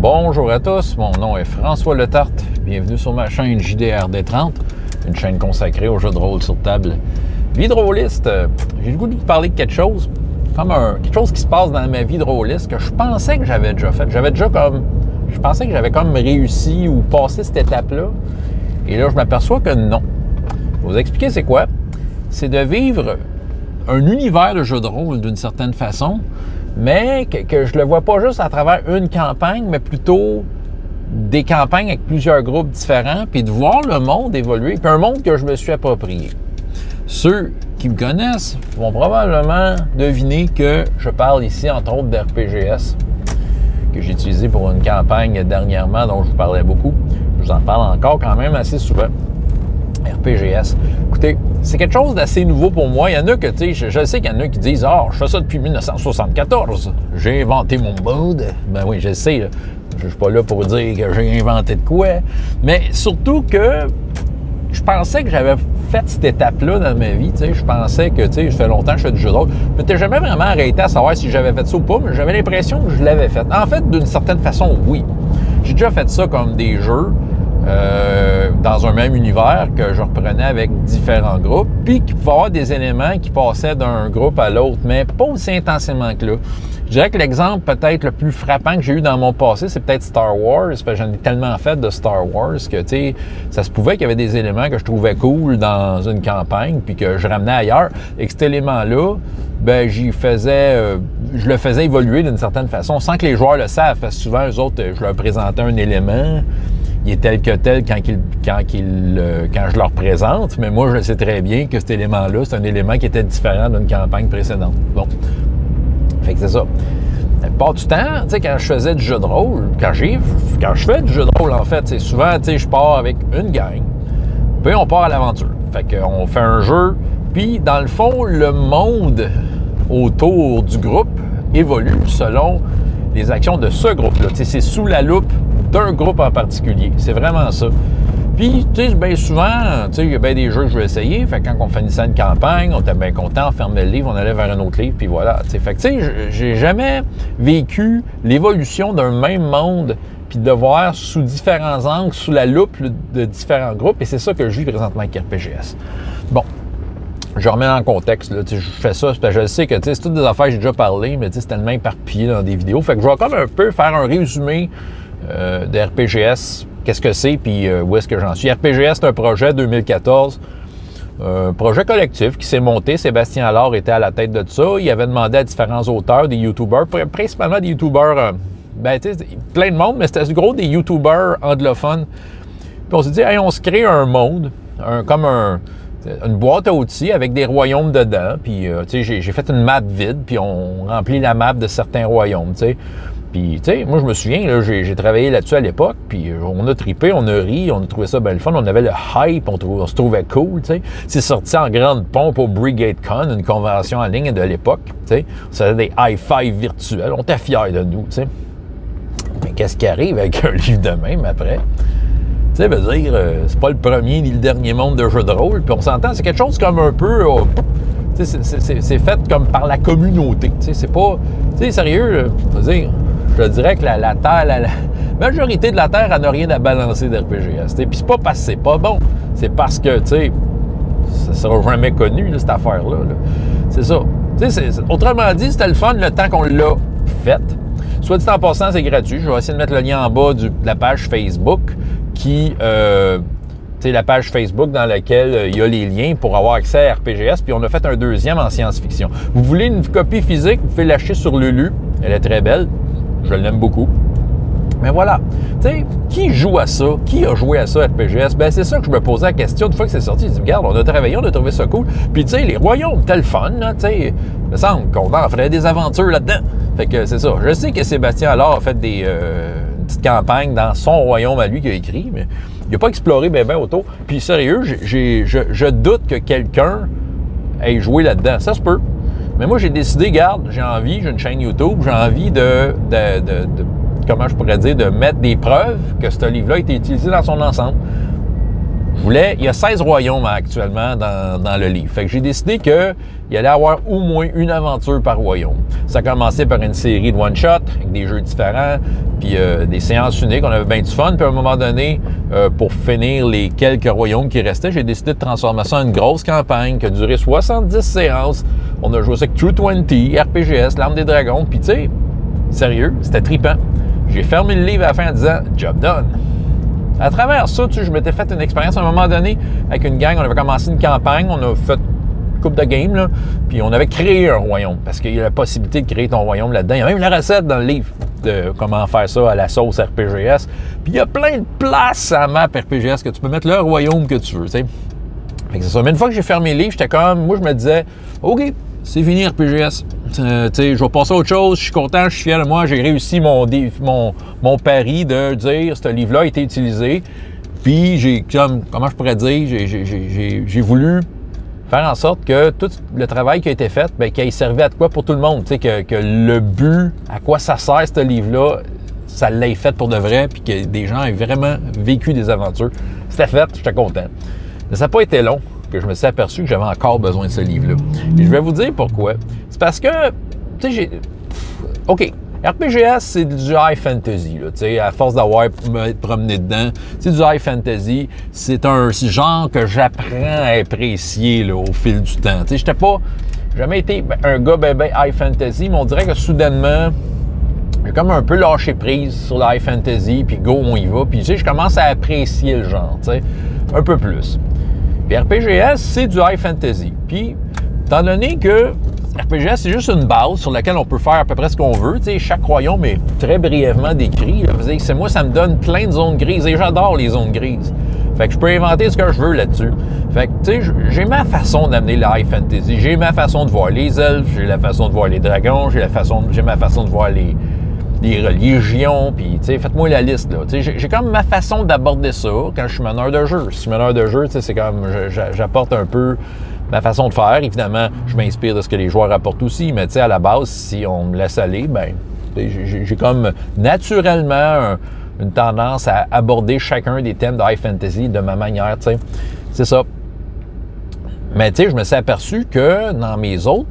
Bonjour à tous, mon nom est François Letarte. Bienvenue sur ma chaîne JDRD30, une chaîne consacrée aux jeux de rôle sur table. Vie de rôliste, j'ai le goût de vous parler de quelque chose, quelque chose qui se passe dans ma vie de rôliste que je pensais que j'avais déjà fait. Je pensais que j'avais comme réussi ou passé cette étape-là. Et là, je m'aperçois que non. Je vais vous expliquer c'est quoi. C'est de vivre un univers de jeu de rôle d'une certaine façon, mais que je ne le vois pas juste à travers une campagne, mais plutôt des campagnes avec plusieurs groupes différents, puis de voir le monde évoluer, puis un monde que je me suis approprié. Ceux qui me connaissent vont probablement deviner que je parle ici, entre autres, d'RPGS, que j'ai utilisé pour une campagne dernièrement dont je vous parlais beaucoup. Je vous en parle encore quand même assez souvent. RPGS. Écoutez, c'est quelque chose d'assez nouveau pour moi. Il y en a que, tu sais, je sais qu'il y en a qui disent « Ah, je fais ça depuis 1974. J'ai inventé mon mode. » Ben oui, je sais. Là. Je ne suis pas là pour dire que j'ai inventé de quoi. Mais surtout que je pensais que j'avais fait cette étape-là dans ma vie. Tu sais, je pensais que, tu sais, ça fait longtemps que je fais du jeu de rôle. Je m'étais jamais vraiment arrêté à savoir si j'avais fait ça ou pas, mais j'avais l'impression que je l'avais fait. En fait, d'une certaine façon, oui. J'ai déjà fait ça comme des jeux. Dans un même univers que je reprenais avec différents groupes, puis qu'il pouvait y avoir des éléments qui passaient d'un groupe à l'autre, mais pas aussi intensément que là. Je dirais que l'exemple peut-être le plus frappant que j'ai eu dans mon passé, c'est peut-être Star Wars, parce que j'en ai tellement fait de Star Wars que, tu sais, ça se pouvait qu'il y avait des éléments que je trouvais cool dans une campagne, puis que je ramenais ailleurs, et que cet élément-là, ben je le faisais évoluer d'une certaine façon, sans que les joueurs le savent, parce que souvent, eux autres, je leur présentais un élément, il est tel que tel quand je leur présente, mais moi, je sais très bien que cet élément-là, c'est un élément qui était différent d'une campagne précédente. Bon. Fait que c'est ça. La plupart du temps, tu sais, quand je faisais du jeu de rôle, quand je fais du jeu de rôle, en fait, c'est souvent, tu sais, je pars avec une gang, puis on part à l'aventure. Fait qu'on fait un jeu, puis dans le fond, le monde autour du groupe évolue selon les actions de ce groupe-là. Tu sais, c'est sous la loupe d'un groupe en particulier. C'est vraiment ça. Puis, tu sais, bien souvent, tu sais, il y a bien des jeux que je veux essayer. Fait que quand on finissait une campagne, on était bien content, on fermait le livre, on allait vers un autre livre, puis voilà. Tu sais, fait que, tu sais, j'ai jamais vécu l'évolution d'un même monde, puis de le voir sous différents angles, sous la loupe de différents groupes, et c'est ça que je vis présentement avec RPGS. Bon. Je remets en contexte, là, je fais ça, parce que je sais que c'est toutes des affaires que j'ai déjà parlé, mais c'est tellement éparpillé dans des vidéos. Fait que je vais comme un peu faire un résumé de RPGS, qu'est-ce que c'est, puis où est-ce que j'en suis. RPGS, c'est un projet 2014, un projet collectif qui s'est monté. Sébastien Allard était à la tête de ça. Il avait demandé à différents auteurs, des YouTubers, principalement des YouTubers, plein de monde, mais c'était gros des YouTubers anglophones. Puis on s'est dit, hey, on se crée un monde, une boîte à outils avec des royaumes dedans, puis tu sais, j'ai fait une map vide, puis on remplit la map de certains royaumes, tu sais. Puis, tu sais, moi, je me souviens, là, j'ai travaillé là-dessus à l'époque, puis on a trippé, on a ri, on a trouvé ça bien le fun, on avait le hype, on se trouvait cool, tu sais. C'est sorti en grande pompe au BrigadeCon, une convention en ligne de l'époque, tu sais. Ça faisait des high-five virtuels, on était fiers de nous, tu sais. Mais qu'est-ce qui arrive avec un livre de même après? Tu sais, veut dire, c'est pas le premier ni le dernier monde de jeux de rôle, puis on s'entend, c'est quelque chose comme un peu... tu sais, c'est fait comme par la communauté, tu sais, c'est pas... Tu sais, sérieux, je dirais que la Terre, la majorité de la Terre, elle n'a rien à balancer d'RPGS, puis c'est pas parce que c'est pas bon, c'est parce que, tu sais, ça sera jamais connu, là, cette affaire-là, là. C'est ça. Tu sais, autrement dit, c'était le fun le temps qu'on l'a fait. Soit dit en passant, c'est gratuit. Je vais essayer de mettre le lien en bas de la page Facebook qui, c'est la page Facebook dans laquelle il y a les liens pour avoir accès à RPGS, puis on a fait un deuxième en science-fiction. Vous voulez une copie physique, vous pouvez l'acheter sur Lulu. Elle est très belle. Je l'aime beaucoup. Mais voilà. Tu sais, qui joue à ça? Qui a joué à ça, RPGS? Ben, c'est ça que je me posais la question. Une fois que c'est sorti, je dis, regarde, on a travaillé, on a trouvé ça cool. Puis, tu sais, les royaumes, tel fun, là, tu sais, il me semble qu'on en ferait des aventures là-dedans. Fait que c'est ça. Je sais que Sébastien Allard a fait une petite campagne dans son royaume à lui qu'il a écrit, mais il n'a pas exploré bien autour. Puis, sérieux, je doute que quelqu'un ait joué là-dedans. Ça se peut. Mais moi, j'ai décidé, regarde, j'ai une chaîne YouTube, j'ai envie comment je pourrais dire, de mettre des preuves que ce livre-là a été utilisé dans son ensemble. il y a 16 royaumes actuellement dans le livre. Fait que j'ai décidé qu'il allait avoir au moins une aventure par royaume. Ça a commencé par une série de one-shot, avec des jeux différents, puis des séances uniques. On avait bien du fun. Puis à un moment donné, pour finir les quelques royaumes qui restaient, j'ai décidé de transformer ça en une grosse campagne qui a duré 70 séances. On a joué ça avec True 20, RPGS, l'Arme des Dragons, puis tu sais, sérieux, c'était trippant. J'ai fermé le livre à la fin en disant « Job done ». À travers ça, tu sais, je m'étais fait une expérience à un moment donné avec une gang. On avait commencé une campagne, on a fait une couple de games, là, puis on avait créé un royaume parce qu'il y a la possibilité de créer ton royaume là-dedans. Il y a même la recette dans le livre de comment faire ça à la sauce RPGS. Puis il y a plein de places à la map RPGS que tu peux mettre le royaume que tu veux, tu sais. Fait que c'est ça. Mais une fois que j'ai fermé le livre, j'étais comme, moi je me disais, OK, c'est fini RPGS. Je vais passer à autre chose, je suis content, je suis fier de moi, j'ai réussi mon pari de dire ce livre-là a été utilisé. Puis j'ai, comment je pourrais dire, j'ai voulu faire en sorte que tout le travail qui a été fait, bien, qu'il ait servi à quoi pour tout le monde. Que le but, à quoi ça sert ce livre-là, ça l'ait fait pour de vrai, puis que des gens aient vraiment vécu des aventures. C'était fait, j'étais content. Mais ça n'a pas été long que je me suis aperçu que j'avais encore besoin de ce livre-là. Et je vais vous dire pourquoi. C'est parce que, tu sais, OK, RPGS, c'est du high fantasy, là, tu sais, à force d'avoir promené dedans, c'est du high fantasy, c'est un genre que j'apprends à apprécier, là, au fil du temps. Tu sais, j'étais pas, jamais été un gars ben high fantasy, mais on dirait que soudainement, j'ai comme un peu lâché prise sur le high fantasy, puis go, on y va, puis tu sais, je commence à apprécier le genre, tu sais, un peu plus. Puis RPGS, c'est du high fantasy. Puis, étant donné que RPGS, c'est juste une base sur laquelle on peut faire à peu près ce qu'on veut, tu sais, chaque royaume est très brièvement décrit. C'est moi, ça me donne plein de zones grises et j'adore les zones grises. Fait que je peux inventer ce que je veux là-dessus. Fait que, tu sais, j'ai ma façon d'amener le high fantasy. J'ai ma façon de voir les elfes, j'ai la façon de voir les dragons, j'ai ma façon de voir les religions, puis, tu sais, faites-moi la liste, là. Tu sais, j'ai comme ma façon d'aborder ça quand je suis meneur de jeu. Si je suis meneur de jeu, tu sais, c'est comme, j'apporte un peu ma façon de faire. Évidemment, je m'inspire de ce que les joueurs apportent aussi, mais tu sais, à la base, si on me laisse aller, ben, j'ai comme naturellement une tendance à aborder chacun des thèmes de high fantasy de ma manière, tu sais. C'est ça. Mais tu sais, je me suis aperçu que dans mes autres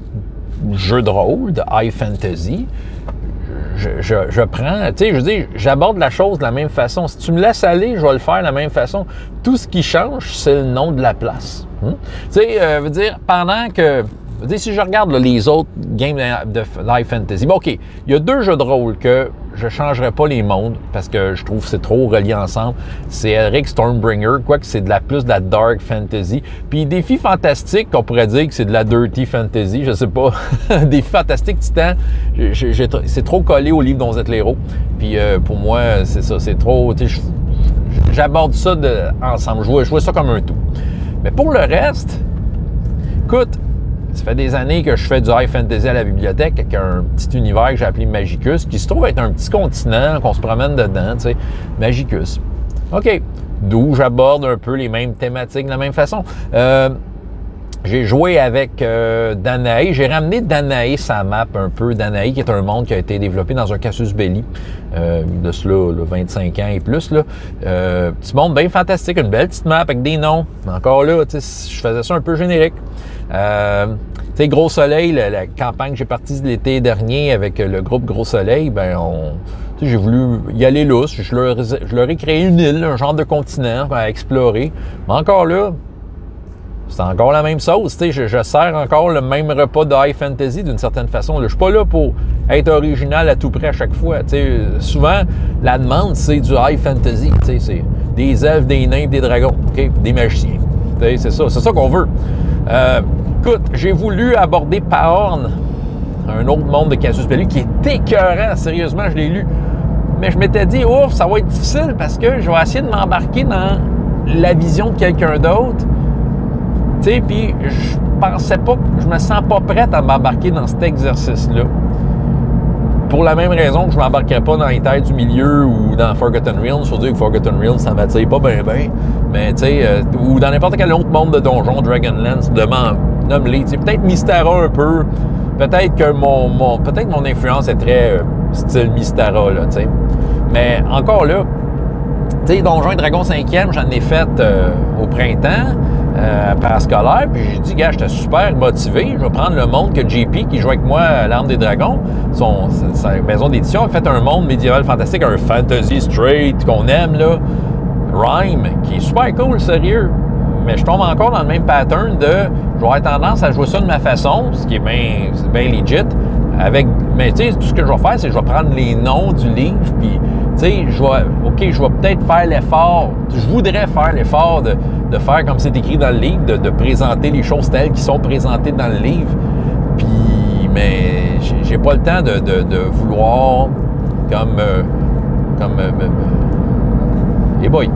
jeux de rôle de high fantasy, je prends, tu sais, je veux dire, j'aborde la chose de la même façon. Si tu me laisses aller, je vais le faire de la même façon. Tout ce qui change, c'est le nom de la place. Tu sais, veut dire, pendant que, veut dire, si je regarde là, les autres games de Live Fantasy, bon, OK, il y a 2 jeux de rôle que je ne changerai pas les mondes parce que je trouve que c'est trop relié ensemble. C'est Elric Stormbringer, quoique c'est plus de la dark fantasy. Puis Défi fantastique, on pourrait dire que c'est de la dirty fantasy, je sais pas. Défi fantastique Titan, c'est trop collé au livre dont vous êtes l'héros. Puis pour moi, c'est ça, c'est trop. J'aborde ça ensemble, je vois ça comme un tout. Mais pour le reste, écoute, ça fait des années que je fais du high fantasy à la bibliothèque avec un petit univers que j'ai appelé Magicus, qui se trouve être un petit continent qu'on se promène dedans, tu sais, Magicus. OK, d'où j'aborde un peu les mêmes thématiques de la même façon. J'ai joué avec Danae. J'ai ramené Danae sa map un peu. Danae, qui est un monde qui a été développé dans un Casus Belli de cela, là, 25 ans et plus. Là. Petit monde bien fantastique, une belle petite map avec des noms. Encore là, je faisais ça un peu générique. Tu sais, Gros Soleil, la campagne que j'ai partie l'été dernier avec le groupe Gros Soleil, ben j'ai voulu y aller lousse. Je leur ai créé une île, un genre de continent à explorer. Mais encore là, c'est encore la même sauce, tu sais, je sers encore le même repas de high fantasy d'une certaine façon. Je suis pas là pour être original à tout près à chaque fois. Tu sais, souvent, la demande, c'est du high fantasy. Tu sais, c'est des elfes, des nains, des dragons, okay? Des magiciens. Tu sais, c'est ça qu'on veut. Écoute, j'ai voulu aborder Paorn, un autre monde de Casus Belli qui est écœurant, sérieusement, je l'ai lu. Mais je m'étais dit, ouf, ça va être difficile parce que je vais essayer de m'embarquer dans la vision de quelqu'un d'autre. Tu sais, puis je pensais pas, je me sens pas prête à m'embarquer dans cet exercice-là. Pour la même raison que je m'embarquerais pas dans les Terres du Milieu ou dans Forgotten Realms. Il faut dire que Forgotten Realms, ça m'attire pas bien. Mais tu sais, ou dans n'importe quel autre monde de donjon, Dragonlance, nomme-les. Peut-être Mystara un peu. Peut-être que peut-être mon influence est très style Mystara, là, tu sais. Mais encore là, Tu sais, Donjons et Dragons 5e, j'en ai fait au printemps, parascolaire, puis j'ai dit, gars, j'étais super motivé, je vais prendre le monde que JP, qui joue avec moi à l'Arme des Dragons, sa maison d'édition, a fait un monde médiéval fantastique, un fantasy straight qu'on aime, là, Rhyme, qui est super cool, sérieux. Mais je tombe encore dans le même pattern de, je vais avoir tendance à jouer ça de ma façon, ce qui est bien legit, mais tu sais, tout ce que je vais faire, c'est que je vais prendre les noms du livre, puis tu sais, je vais peut-être faire l'effort, je voudrais faire l'effort de faire comme c'est écrit dans le livre, de présenter les choses telles qui sont présentées dans le livre, mais j'ai pas le temps de vouloir hey boy,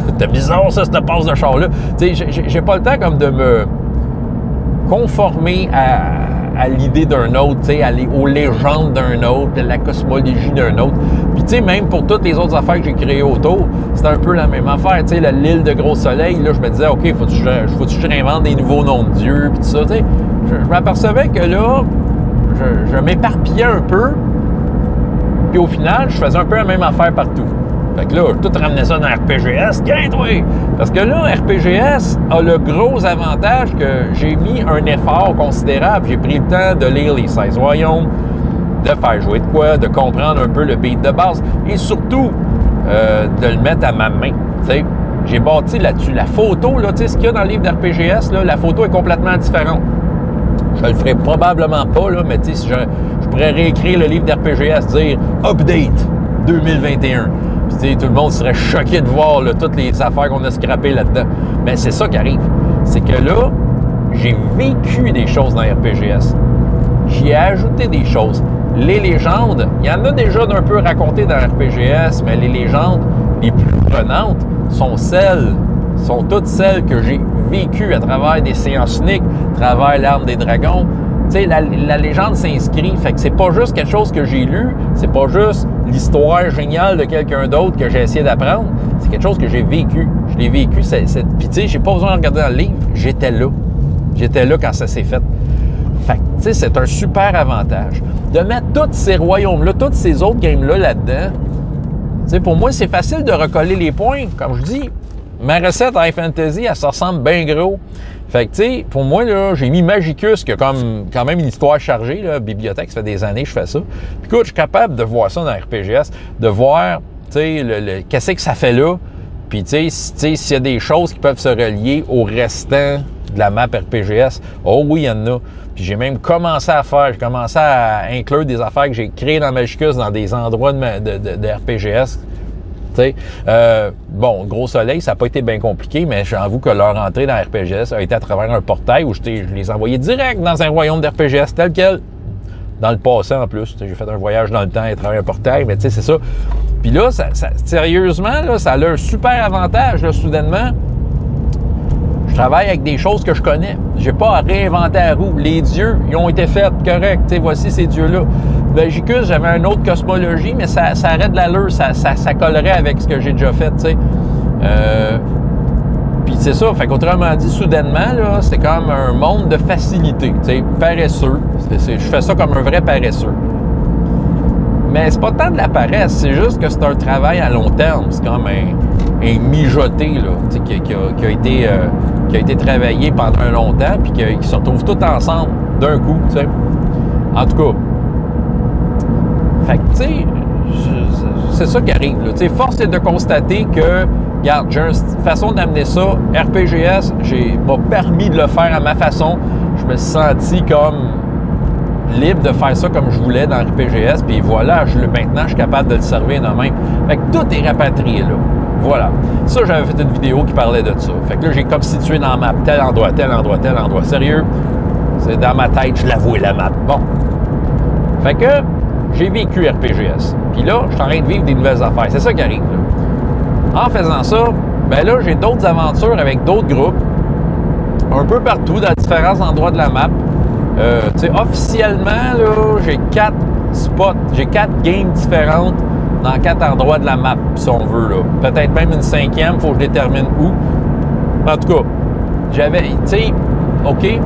c'était bizarre ça, cette passe de char-là. Tu sais, j'ai pas le temps comme de me conformer à l'idée d'un autre, tu sais, aller aux légendes d'un autre, à la cosmologie d'un autre. Puis tu sais, même pour toutes les autres affaires que j'ai créées autour, c'était un peu la même affaire. Tu sais, l'île de Gros Soleil, là, je me disais, OK, faut-tu que je réinvente des nouveaux noms de dieux, puis tout ça, tu sais. Je m'apercevais que là, je m'éparpillais un peu, puis au final, je faisais un peu la même affaire partout. Fait que là, tout ramener ça dans RPGS, tiens, toi! Parce que là, RPGS a le gros avantage que j'ai mis un effort considérable. J'ai pris le temps de lire les 16 royaumes, de faire jouer de quoi, de comprendre un peu le beat de base et surtout de le mettre à ma main. T'sais. J'ai bâti là-dessus. La photo, là, ce qu'il y a dans le livre d'RPGS, là, la photo est complètement différente. Je le ferai probablement pas, là, mais si je pourrais réécrire le livre d'RPGS, dire « Update 2021 ». Puis, tout le monde serait choqué de voir là, toutes les affaires qu'on a scrappées là-dedans. Mais c'est ça qui arrive. C'est que là, j'ai vécu des choses dans RPGS. J'y ai ajouté des choses. Les légendes, il y en a déjà d'un peu raconté dans RPGS, mais les légendes les plus prenantes sont toutes celles que j'ai vécues à travers des séances uniques, à travers l'Arme des Dragons. Tu sais, la légende s'inscrit. Fait que c'est pas juste quelque chose que j'ai lu, c'est pas juste l'histoire géniale de quelqu'un d'autre que j'ai essayé d'apprendre. C'est quelque chose que j'ai vécu. Je l'ai vécu. Puis tu sais, j'ai pas besoin de regarder dans le livre. J'étais là. J'étais là quand ça s'est fait. Fait que, tu sais, c'est un super avantage. De mettre tous ces royaumes-là, tous ces autres games-là là-dedans, tu sais, pour moi, c'est facile de recoller les points. Comme je dis, ma recette High Fantasy, elle se ressemble bien gros. Fait que, tu sais, pour moi, là, j'ai mis Magicus, qui a comme quand même une histoire chargée, là, bibliothèque, ça fait des années que je fais ça. Puis écoute, je suis capable de voir ça dans RPGS, de voir, tu sais, qu'est-ce que ça fait là. Puis, tu sais, s'il y a des choses qui peuvent se relier au restant de la map RPGS, oh oui, il y en a. Puis j'ai même commencé à inclure des affaires que j'ai créées dans Magicus dans des endroits de RPGS. Bon, Gros Soleil, ça n'a pas été bien compliqué, mais j'avoue que leur entrée dans RPGS a été à travers un portail où je les envoyais direct dans un royaume d'RPGS tel quel. Dans le passé, en plus. J'ai fait un voyage dans le temps à travers un portail, mais tu sais, c'est ça. Puis là, sérieusement, là, ça a un super avantage, là, soudainement. Je travaille avec des choses que je connais. J'ai pas à réinventer la roue. Les dieux, ils ont été faits, correct. T'sais, voici ces dieux-là. Magicus, j'avais une autre cosmologie, mais ça aurait de l'allure, ça collerait avec ce que j'ai déjà fait, tu sais. Puis c'est ça, fait qu'autrement dit, soudainement, là, c'est comme un monde de facilité, tu sais, paresseux. Je fais ça comme un vrai paresseux. Mais c'est pas tant de la paresse, c'est juste que c'est un travail à long terme. C'est comme un mijoté, là, tu sais, qui a été travaillé pendant longtemps, puis qui se retrouvent tous ensemble d'un coup, tu sais. En tout cas, fait que, tu sais, c'est ça qui arrive, là. Tu sais, force est de constater que, regarde, j'ai une façon d'amener ça. RPGS, m'a permis de le faire à ma façon. Je me suis senti comme libre de faire ça comme je voulais dans RPGS, puis voilà, maintenant, je suis capable de le servir de même. Fait que tout est rapatrié, là. Voilà. Ça, j'avais fait une vidéo qui parlait de ça. Fait que là, j'ai comme situé dans la map tel endroit, tel endroit, tel endroit. Sérieux, c'est dans ma tête, je l'avoue, la map. Bon. Fait que j'ai vécu RPGS. Puis là, je suis en train de vivre des nouvelles affaires. C'est ça qui arrive, là. En faisant ça, ben là, j'ai d'autres aventures avec d'autres groupes, un peu partout, dans différents endroits de la map. Tu sais, officiellement, là, j'ai 4 spots, j'ai 4 games différentes dans 4 endroits de la map, si on veut, là. Peut-être même une 5e, il faut que je détermine où. En tout cas, j'avais, tu sais, OK.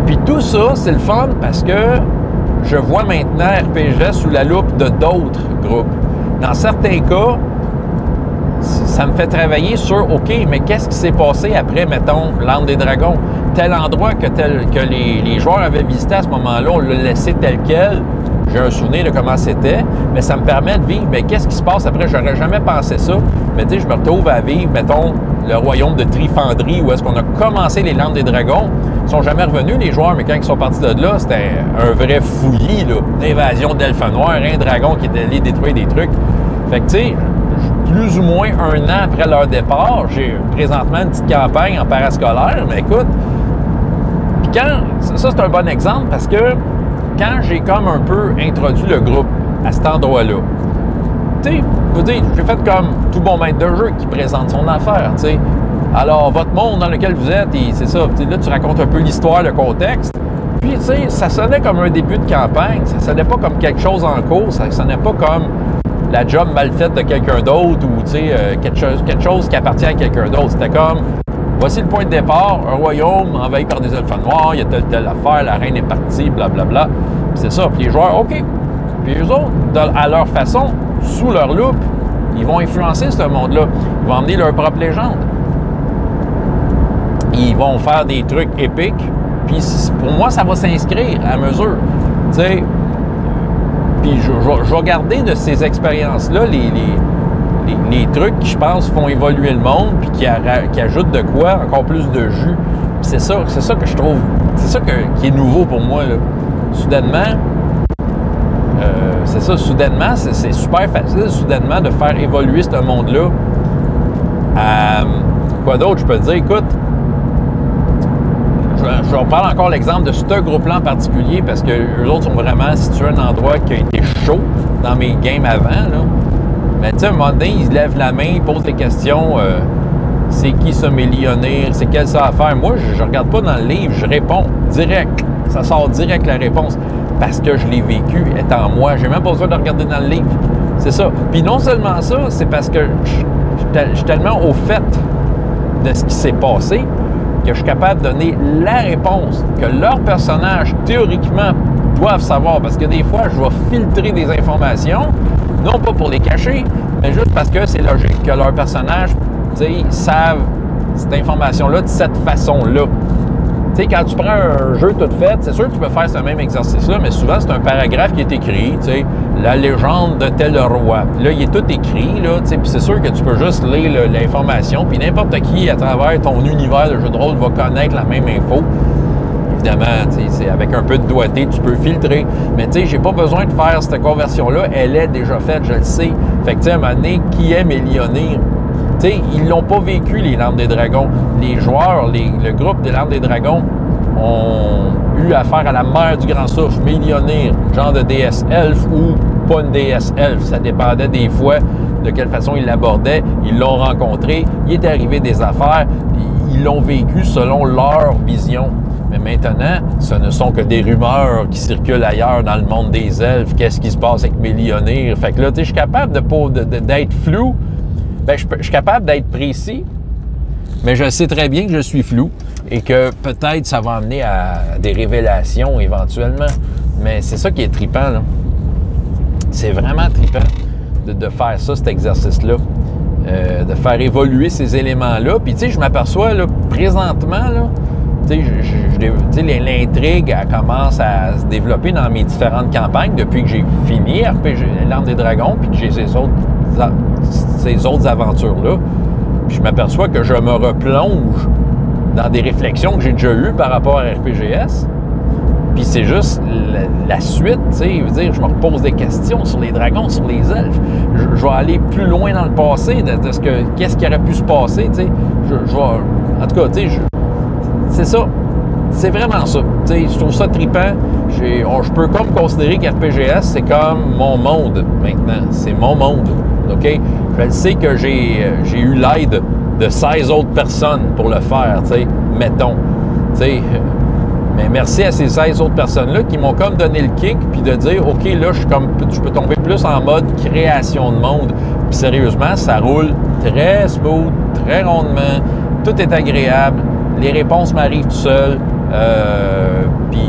Puis tout ça, c'est le fun parce que je vois maintenant RPG sous la loupe de d'autres groupes. Dans certains cas, ça me fait travailler sur, OK, mais qu'est-ce qui s'est passé après, mettons, l'Antre des Dragons? Tel endroit que les joueurs avaient visité à ce moment-là, on l'a laissé tel quel. J'ai un souvenir de comment c'était, mais ça me permet de vivre, mais qu'est-ce qui se passe après? J'aurais jamais pensé ça. Mais tu sais, je me retrouve à vivre, mettons, le royaume de Trifandrie, où est-ce qu'on a commencé les Landes des Dragons. Ils sont jamais revenus, les joueurs, mais quand ils sont partis de là, c'était un vrai fouillis, là. Invasion d'elfes noirs, un dragon qui était allé détruire des trucs. Fait que, tu sais, plus ou moins un an après leur départ, j'ai présentement une petite campagne en parascolaire, mais écoute, puis ça c'est un bon exemple parce que quand j'ai comme un peu introduit le groupe à cet endroit-là, tu sais, je veux dire, j'ai fait comme tout bon maître de jeu qui présente son affaire, tu sais. Alors, votre monde dans lequel vous êtes, c'est ça, là, tu racontes un peu l'histoire, le contexte. Puis, tu sais, ça sonnait comme un début de campagne, ça sonnait pas comme quelque chose en cours, ça sonnait pas comme la job mal faite de quelqu'un d'autre ou, tu sais, quelque chose qui appartient à quelqu'un d'autre. C'était comme, voici le point de départ, un royaume envahi par des elfes noirs, il y a telle affaire, la reine est partie, blablabla. Puis c'est ça, puis les joueurs, OK. Puis eux autres, à leur façon, sous leur loupe, ils vont influencer ce monde-là. Ils vont emmener leur propre légende. Ils vont faire des trucs épiques. Puis pour moi, ça va s'inscrire à mesure. Tu sais, puis je vais garder de ces expériences-là les trucs qui, je pense, font évoluer le monde puis qui ajoutent de quoi, encore plus de jus. Puis c'est ça que je trouve, c'est ça qui est nouveau pour moi, là. Soudainement, c'est super facile, soudainement, de faire évoluer ce monde-là. Quoi d'autre, je peux te dire, écoute, je vais prendre encore l'exemple de ce groupe-là en particulier parce que eux autres sont vraiment situés à un endroit qui a été chaud dans mes games avant, là. Mais tu sais, à un moment donné, ils lèvent la main, ils posent des questions. C'est qui ce millionnaire? C'est quelle ça à faire? Moi, je regarde pas dans le livre, je réponds direct. Ça sort direct la réponse parce que je l'ai vécu étant moi. J'ai même pas besoin de regarder dans le livre. C'est ça. Puis non seulement ça, c'est parce que je suis tellement au fait de ce qui s'est passé que je suis capable de donner la réponse que leurs personnages, théoriquement, doivent savoir. Parce que des fois, je vais filtrer des informations, non pas pour les cacher, mais juste parce que c'est logique que leurs personnages, tu sais, savent cette information-là de cette façon-là. Tu sais, quand tu prends un jeu tout fait, c'est sûr que tu peux faire ce même exercice-là, mais souvent, c'est un paragraphe qui est écrit, tu sais, la légende de tel roi. Là, il est tout écrit, là, tu sais, puis c'est sûr que tu peux juste lire l'information, puis n'importe qui, à travers ton univers de jeu de rôle, va connaître la même info. Évidemment, tu sais, avec un peu de doigté, tu peux filtrer. Mais tu sais, j'ai pas besoin de faire cette conversion-là. Elle est déjà faite, je le sais. Fait que, tu sais, à un moment donné, qui est Mélionir? Tu sais, ils l'ont pas vécu, les Landes des Dragons. Les joueurs, le groupe des Landes des Dragons ont eu affaire à la mère du Grand Souffle, Mélionir, genre de déesse elfe ou pas une déesse elfe. Ça dépendait des fois de quelle façon ils l'abordaient. Ils l'ont rencontré, il est arrivé des affaires, ils l'ont vécu selon leur vision. Mais maintenant, ce ne sont que des rumeurs qui circulent ailleurs dans le monde des elfes. Qu'est-ce qui se passe avec Mélionir? Fait que là, tu sais, je suis capable d'être flou. Bien, je suis capable d'être précis, mais je sais très bien que je suis flou et que peut-être ça va amener à des révélations éventuellement. Mais c'est ça qui est trippant, là. C'est vraiment trippant de faire ça, cet exercice-là. De faire évoluer ces éléments-là. Puis, tu sais, je m'aperçois, là, présentement, là, tu sais, l'intrigue, elle commence à se développer dans mes différentes campagnes depuis que j'ai fini RPG, l'Arme des Dragons, puis que j'ai ces autres aventures-là. Puis je m'aperçois que je me replonge dans des réflexions que j'ai déjà eues par rapport à RPGS. Puis c'est juste la suite, tu sais, je veux dire, je me repose des questions sur les dragons, sur les elfes. Je vais aller plus loin dans le passé de qu'est-ce qui aurait pu se passer, tu sais. Je vais, en tout cas, tu sais, c'est ça. C'est vraiment ça. Tu sais, je trouve ça trippant. Je peux comme considérer qu'RPGS, c'est comme mon monde maintenant. C'est mon monde. OK? Je le sais que j'ai eu l'aide de 16 autres personnes pour le faire, tu sais, mettons. Tu sais, mais merci à ces 16 autres personnes-là qui m'ont comme donné le kick puis de dire, OK, là, je peux tomber plus en mode création de monde. Puis sérieusement, ça roule très smooth, très rondement. Tout est agréable. Les réponses m'arrivent tout seul. Puis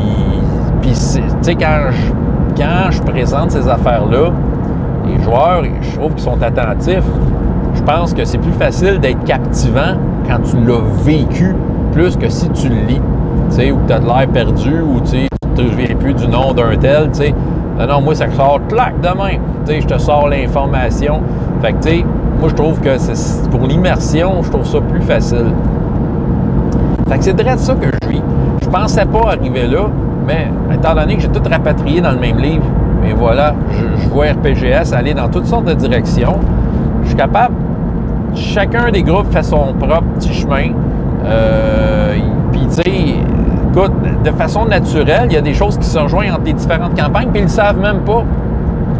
tu sais, quand je présente ces affaires-là, les joueurs, je trouve qu'ils sont attentifs. je pense que c'est plus facile d'être captivant quand tu l'as vécu plus que si tu le lis. Tu sais, ou que tu as de l'air perdu, ou tu te souviens plus du nom d'un tel, tu sais. Non, moi, ça sort clac de même. Tu sais, je te sors l'information. Fait que, tu sais, moi, je trouve que pour l'immersion, je trouve ça plus facile. Fait que c'est direct ça que je vis. Je pensais pas arriver là, mais étant donné que j'ai tout rapatrié dans le même livre, et voilà, je vois RPGS aller dans toutes sortes de directions. Je suis capable, chacun des groupes fait son propre petit chemin. Puis, tu sais, écoute, de façon naturelle, il y a des choses qui se rejoignent entre les différentes campagnes, puis ils ne le savent même pas.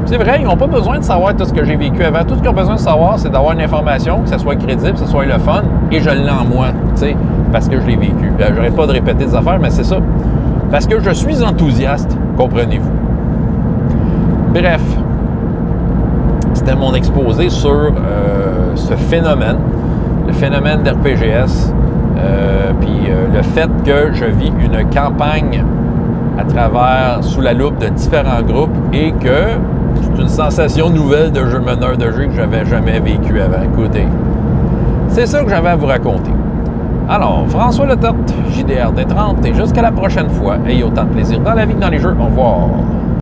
C'est vrai, ils n'ont pas besoin de savoir tout ce que j'ai vécu avant. Tout ce qu'ils ont besoin de savoir, c'est d'avoir une information, que ça soit crédible, que ça soit le fun, et je l'ai en moi, tu sais, parce que je l'ai vécu. J'arrête pas de répéter des affaires, mais c'est ça. Parce que je suis enthousiaste, comprenez-vous. Bref, c'était mon exposé sur ce phénomène, le phénomène d'RPGS, puis le fait que je vis une campagne à travers, sous la loupe de différents groupes et que c'est une sensation nouvelle de jeu meneur de jeu que j'avais jamais vécu avant. Écoutez, c'est ça que j'avais à vous raconter. Alors, François Letarte, JDR D30, et jusqu'à la prochaine fois, ayez autant de plaisir dans la vie que dans les jeux. Au revoir.